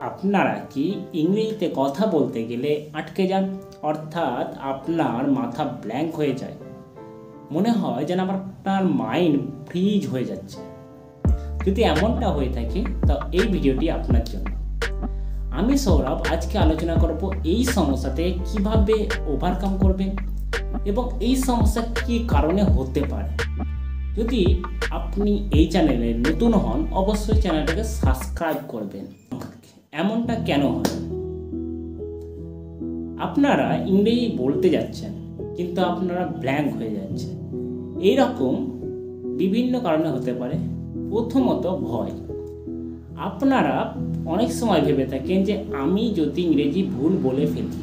আপনারা কি ইংরেজিতে কথা বলতে গেলে আটকে যান, অর্থাৎ আপনার মাথা ব্ল্যাঙ্ক হয়ে যায়, মনে হয় যেন আপনার মাইন্ড ফ্রিজ হয়ে যাচ্ছে? যদি এমনটা হয়ে থাকে তো এই ভিডিওটি আপনার জন্য। আমি সৌরভ আজকে আলোচনা করব এই সমস্যাতে কিভাবে ওভারকাম করবেন এবং এই সমস্যা কী কারণে হতে পারে। যদি আপনি এই চ্যানেলে নতুন হন অবশ্যই চ্যানেলটাকে সাবস্ক্রাইব করবেন। এমনটা কেন হয়? আপনারা ইংরেজি বলতে যাচ্ছেন কিন্তু আপনারা ব্ল্যাঙ্ক হয়ে যাচ্ছে। এইরকম বিভিন্ন কারণে হতে পারে। প্রথমত ভয়। আপনারা অনেক সময় ভেবে থাকেন যে আমি যদি ইংরেজি ভুল বলে ফেলি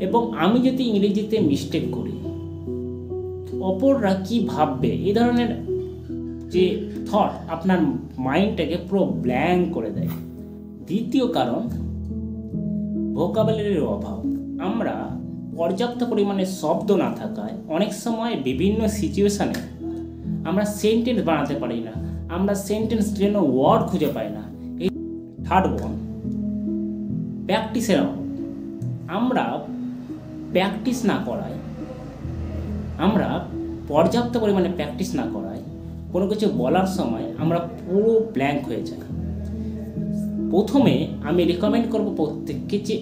এবং আমি যদি ইংরেজিতে মিস্টেক করি অপররা কি ভাববে, এই ধরনের যে থট আপনার মাইন্ডটাকে পুরো ব্ল্যাঙ্ক করে দেয়। দ্বিতীয় কারণ ভোকাবুলারির অভাব। আমরা পর্যাপ্ত পরিমাণে শব্দ না থাকায় অনেক সময় বিভিন্ন সিচুয়েশানে আমরা সেন্টেন্স বানাতে পারি না, আমরা সেন্টেন্সের জন্য ওয়ার্ড খুঁজে পাই না। এই থার্ড ওয়ান প্র্যাকটিসের অভাব। আমরা প্র্যাকটিস না করায়, আমরা পর্যাপ্ত পরিমাণে প্র্যাকটিস না করায় কোনো কিছু বলার সময় আমরা পুরো ব্ল্যাঙ্ক হয়ে যাই। প্রথমে আমি রেকমেন্ড করব প্রত্যেককে যে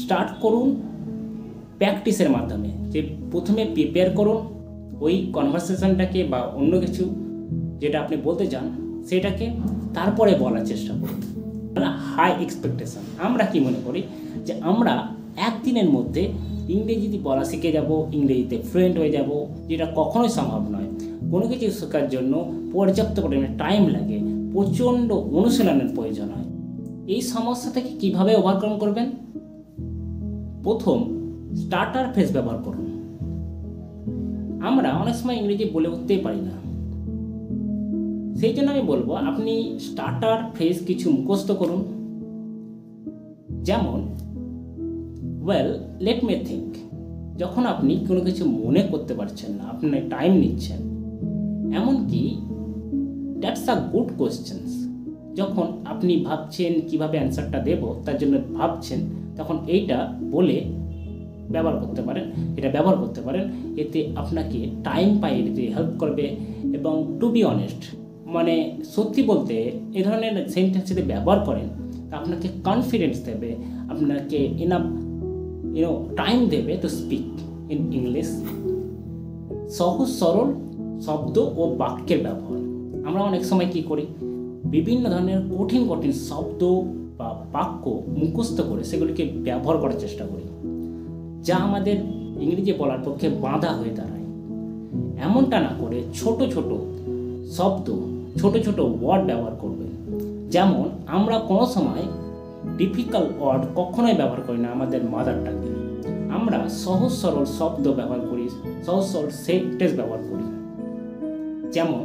স্টার্ট করুন প্র্যাকটিসের মাধ্যমে, যে প্রথমে প্রিপেয়ার করুন ওই কনভারসেশনটাকে বা অন্য কিছু যেটা আপনি বলতে চান সেটাকে, তারপরে বলার চেষ্টা করুন। High expectation. আমরা কি মনে করি যে আমরা একদিনের মধ্যে ইংরেজিতে বলা শিখে যাব, ইংরেজিতে ফ্লুয়েন্ট হয়ে যাব, যেটা কখনোই সম্ভব নয়। কোনো কিছু শেখার জন্য পর্যাপ্ত পরিমাণে টাইম লাগে, প্রচণ্ড অনুশীলনের প্রয়োজন হয়। এই সমস্যা থেকে কীভাবে ওভারকাম করবেন? প্রথম স্টার্টার ফ্রেজ ব্যবহার করুন। আমরা অনেক সময় ইংরেজি বলে উঠতেই পারি না, সেই জন্য আমি বলবো আপনি স্টার্টার ফ্রেজ কিছু মুখস্থ করুন। যেমন ওয়েল লেট মি থিঙ্ক। যখন আপনি কোনো কিছু মনে করতে পারছেন না, আপনি টাইম নিচ্ছেন, এমনকি দ্যাটস আ গুড কোয়েশ্চেন্স। যখন আপনি ভাবছেন কিভাবে অ্যান্সারটা দেব তার জন্য ভাবছেন, তখন এইটা বলে ব্যবহার করতে পারেন, এটা ব্যবহার করতে পারেন। এতে আপনাকে টাইম পাইয়ে দিতে হেল্প করবে। এবং টু বি অনেস্ট, মানে সত্যি বলতে এই ধরনের সেন্টেন্স যদি ব্যবহার করেন আপনাকে কনফিডেন্স দেবে, আপনাকে ইনাফ টাইম দেবে টু স্পিক ইন ইংলিশ। সহজ সরল শব্দ ও বাক্যের ব্যবহার। আমরা অনেক সময় কি করি, বিভিন্ন ধরনের কঠিন কঠিন শব্দ বা বাক্য মুখস্থ করে সেগুলিকে ব্যবহার করার চেষ্টা করি, যা আমাদের ইংরেজি বলার পক্ষে বাধা হয়ে দাঁড়ায়। এমনটা না করে ছোট ছোট শব্দ, ছোট ছোট ওয়ার্ড ব্যবহার করবেন। যেমন আমরা কোনো সময় ডিফিকাল্ট ওয়ার্ড কখনোই ব্যবহার করি না আমাদের মাদার টাঙ্গে। আমরা সহজ সরল শব্দ ব্যবহার করি, সহজ সরল সেন্টেন্স ব্যবহার করি। যেমন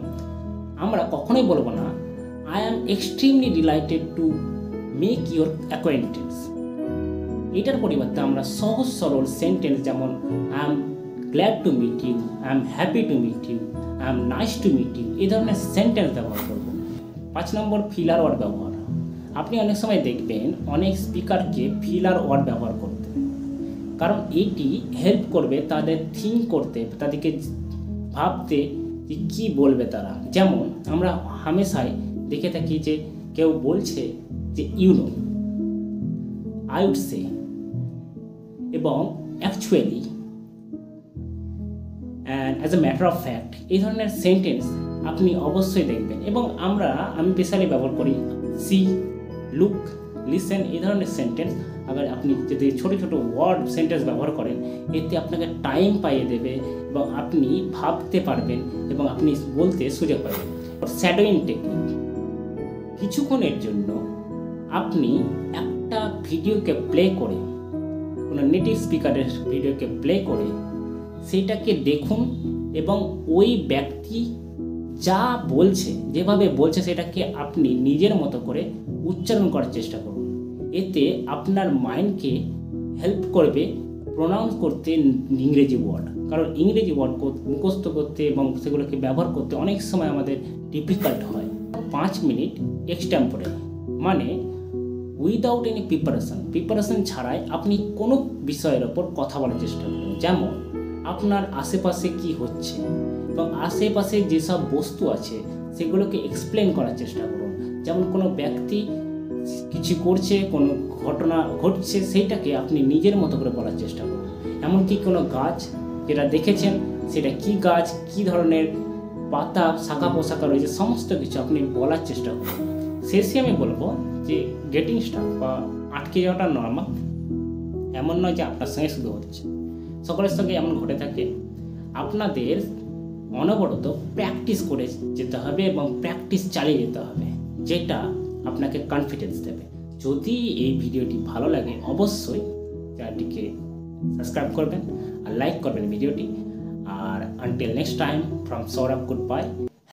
আমরা কখনোই বলবো না I am extremely delighted to make your acquaintance. এটার পরিবর্তে আমরা সহজ সরল সেন্টেন্স যেমন I am glad to meet you, I am happy to meet you, I am nice to meet you, এই ধরনের সেন্টেন্স ব্যবহার করব। 5 নম্বর ফিলার ওয়ার্ড ব্যবহার। আপনি অনেক সময় দেখবেন অনেক স্পিকারকে ফিলার ওয়ার্ড ব্যবহার করতে, কারণ এটি হেল্প করবে তাদের থিঙ্ক করতে, তাদেরকে ভাবতে যে কী বলবে তারা। যেমন আমরা হামেশাই দেখে থাকি যে কেউ বলছে যে you know, I would say এবং actually and as a matter of fact, এই ধরনের সেন্টেন্স আপনি অবশ্যই দেখবেন। এবং আমি স্পেশালি ব্যবহার করি সি, লুক, লিসেন, এই ধরনের সেন্টেন্স। আবার আপনি যদি ছোটো ছোটো ওয়ার্ড সেন্টেন্স ব্যবহার করেন এতে আপনাকে টাইম পাইয়ে দেবে এবং আপনি ভাবতে পারবেন এবং আপনি বলতে সুযোগ পাবেন। Shadowing technique. কিছুক্ষণের জন্য আপনি একটা ভিডিওকে প্লে করে, কোনো নেটিভ স্পিকারের ভিডিওকে প্লে করে সেইটাকে দেখুন এবং ওই ব্যক্তি যা বলছে, যেভাবে বলছে সেটাকে আপনি নিজের মতো করে উচ্চারণ করার চেষ্টা করুন। এতে আপনার মাইন্ডকে হেল্প করবে প্রোনাউন্স করতে ইংরেজি ওয়ার্ড, কারণ ইংরেজি ওয়ার্ড মুখস্থ করতে এবং সেগুলোকে ব্যবহার করতে অনেক সময় আমাদের ডিফিকাল্ট হয়। 5 মিনিট এক্সটেম্পোরে, মানে উইদাউট এনি প্রিপারেশন ছাড়াই আপনি কোনো বিষয়ের ওপর কথা বলার চেষ্টা করুন। যেমন আপনার আশেপাশে কি হচ্ছে এবং আশেপাশে যেসব বস্তু আছে সেগুলোকে এক্সপ্লেন করার চেষ্টা করুন। যেমন কোনো ব্যক্তি কিছু করছে, কোনো ঘটনা ঘটছে, সেইটাকে আপনি নিজের মতো করে বলার চেষ্টা করুন। এমনকি কোনো গাছ যেটা দেখেছেন সেটা কি গাছ, কি ধরনের পাতা, শাখা পোশাকা রয়েছে, সমস্ত কিছু আপনি বলার চেষ্টা করুন। শেষে আমি বলবো যে গেটিং স্টাক বা আটকে যাওয়াটা নর্মাল, এমন নয় যে আপনার সঙ্গে শুধু হচ্ছে, সকলের সঙ্গে এমন ঘটে থাকে। আপনাদের অনবরত প্র্যাকটিস করে যেতে হবে এবং প্র্যাকটিস চালিয়ে যেতে হবে, যেটা আপনাকে কনফিডেন্স দেবে। যদি এই ভিডিওটি ভালো লাগে অবশ্যই চ্যানেলটিকে সাবস্ক্রাইব করবেন আর লাইক করবেন ভিডিওটি। আর until next time, from Sourav, good by.